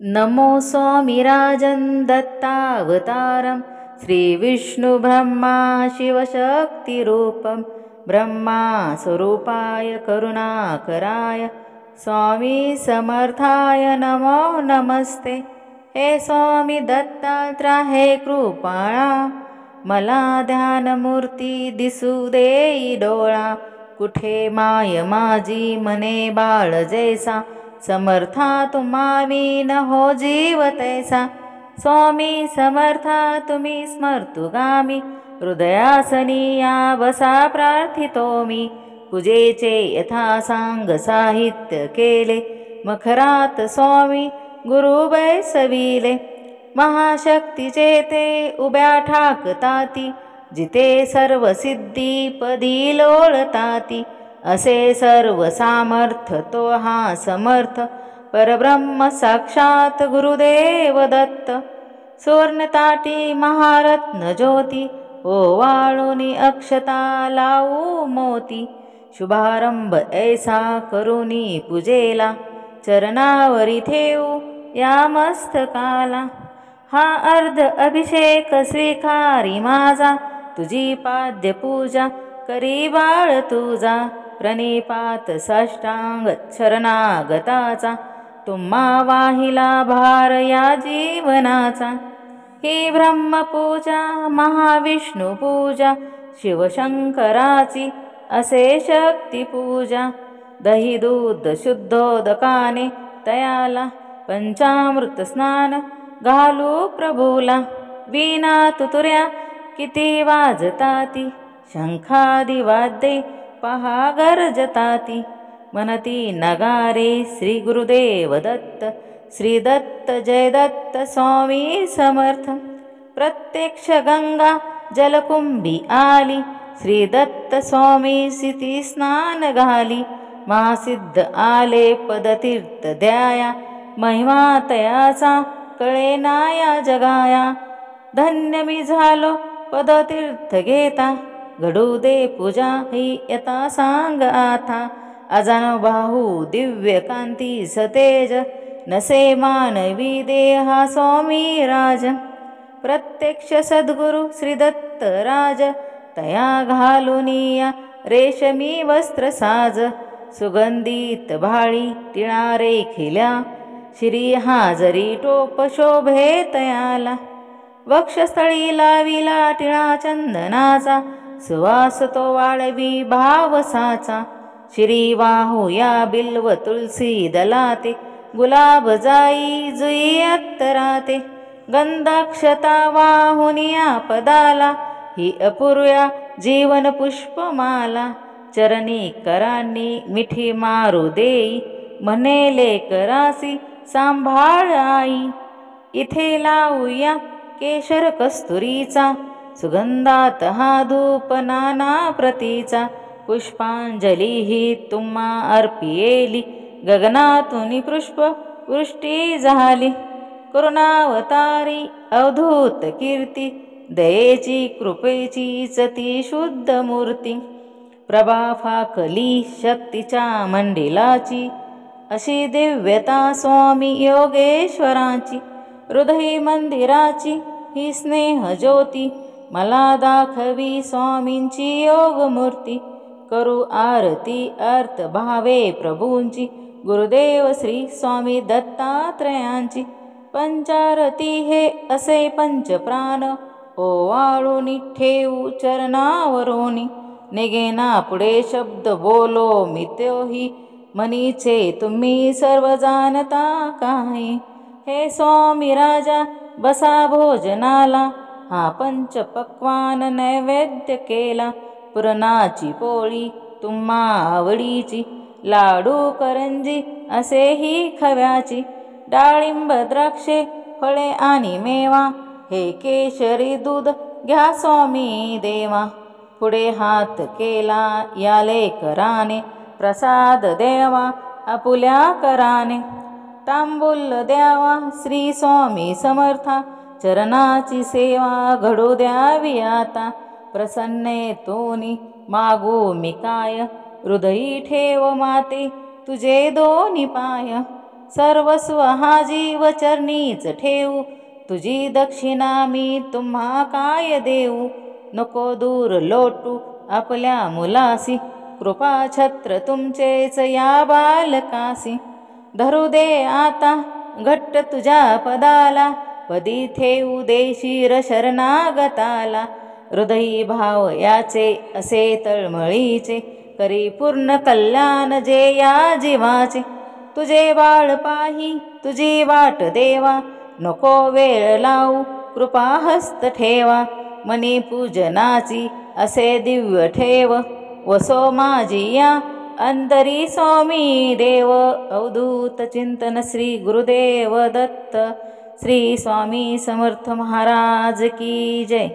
नमो स्वामिराजन् दत्तावतारं श्रीविष्णुब्रह्मा शिवशक्तिरूपं ब्रह्मा स्वरूपाय करुणाकराय स्वामी समर्थाय नमो नमस्ते। हे स्वामी दत्तात्रेय हे कृपाळा, मला ध्यानमूर्ती दिसू देई डोळा। कुठे माय माझी मने बाळ जैसा, समर्था तुम्हा विन हो जीव तैसा। स्वामी समर्था तुम्ही स्मर्तुगामी, हृदयासनी या बसा प्रार्थितो मी। पूजेचे यथासांग साहित्य केले, मखरात स्वामी गुरु बैसविले। महाशक्तीचे ते उभ्या ठाकताती, जिथे सर्व सिद्धी पदी लोळताती। असे सर्व सामर्थ्य तो हा समर्थ, परब्रह्म साक्षात गुरुदेव दत्त। सुवर्णताटी महारत्न ज्योती, ओवाळूनी अक्षता लावू मोती। शुभारंभ ऐसा करुनी पूजेला, चरणावरी ठेवू या मस्तकाला। हा अर्ध अभिषेक स्वीकारी माझा, तुझी पाद्य पूजा करी बाळ तुझा। प्रणिपात साष्टांग शरणागताचा, तुम्हा वाहिला भार या जीवनाचा। ही ब्रह्मपूजा महाविष्णू पूजा, शिवशंकराची असे शक्तिपूजा। दही दूध शुद्धोदकाने तयाला, पंचामृत स्नान घालू प्रभूला। वीणा तुतुर्या किती वाजताती, शंखादी वाद्ये पहा गर्जताती। मनती नगारे श्री गुरुदेव दत्त, श्री दत्त जय दत्त स्वामी समर्थ। प्रत्यक्ष गंगा जलकुंभी आली, श्री दत्त स्वामी सिती स्नान घाली। महासिद्ध आले पदतीर्थ द्याया, महिमा तयाचा कळेना या जगाया। धन्य मी झालो पदतीर्थ घेता, घडू दे पूजा ही यथा सांग आता। अजानुबाहू दिव्य कांती सतेज, नसे मानवी देहा स्वामी राज। प्रत्यक्ष सद्गुरु श्री दत्त राज, तया घालुनिया रेशमी वस्त्र साज। सुगंधित भाळी टिळा रेखिल्या, श्री हाजरी टोप शोभे तयाला। वक्षस्थळी लाविला टिळा चंदनाचा, सुवास तो वाळवी भावसाचा। श्री वाहूया बिल्व तुलसी दलाते, गुलाब जाई जुई अत्तराते। गंधाक्षता वाहुनिया पदाला, ही अपूर्व्या जीवन पुष्पमाला। चरणी करांनी मिठी मारू देई, म्हणेले करासी सांभाळ आई। इथे लावूया केशर कस्तुरीचा, सुगंधात हा धूप नाना प्रतीचा। पुष्पांजली ही तुम्हा अर्पियेली, गगनातून पुष्प वृष्टी झाली। करुणावतारी अवधूत कीर्ती, दयेची कृपेची ती शुद्ध मूर्ती। प्रभा फाकली शक्तीच्या मंडिलाची, अशी दिव्यता स्वामी योगेश्वराची। हृदय मंदिराची ही स्नेह ज्योती, मला दाखवी स्वामींची योगमूर्ती। करू आरती अर्थ भावे प्रभूंची, गुरुदेव श्री स्वामी दत्तात्रयांची। पंचारती हे असे पंचप्राण, ओवाळूनी ठेवू चरणावरोनी। निघेना पुढे शब्द बोलो मी तोही, म्हणीचे तुम्ही सर्व जाणता काही। हे स्वामी राजा बसा भोजनाला, हा पंचपक्वान नैवेद्य केला। पुरणाची पोळी तुम्हा आवडीची, लाडू करंजी असेही खव्याची। डाळिंब द्राक्षे फळे आणि मेवा, हे केशरी दूध घ्या स्वामी देवा। पुढे हात केला या लेकराने, प्रसाद देवा आपुल्या कराने। तांबूल द्यावा श्री स्वामी समर्था, चरणाची सेवा घडू द्यावी आता। प्रसन्नेतूनी मागू मी काय, हृदयी ठेव माते तुझे दोन्ही पाय। सर्वस्व हा जीव चरणीच ठेवू, तुझी दक्षिणा मी तुम्हा काय देऊ. नको दूर लोटू आपल्या मुलासी, कृपा छत्र तुमचेच या बालकासी. धरू दे आता घट्ट तुझ्या पदाला, पदी ठेवू दे शिर शरणागताला. हृदयी भाव याचे असे तळमळीचे, करी पूर्ण कल्याण जे या जीवाचे. तुझे बाळ पाही तुझी वाट देवा, नको वेळ लावू कृपा हस्त ठेवा. मनी पूजनाची असे दिव्य ठेव, वसो माझी या अंतरी स्वामी देव. अवधूत चिंतन श्री गुरुदेव दत्त. श्री स्वामी समर्थ महाराज की जय.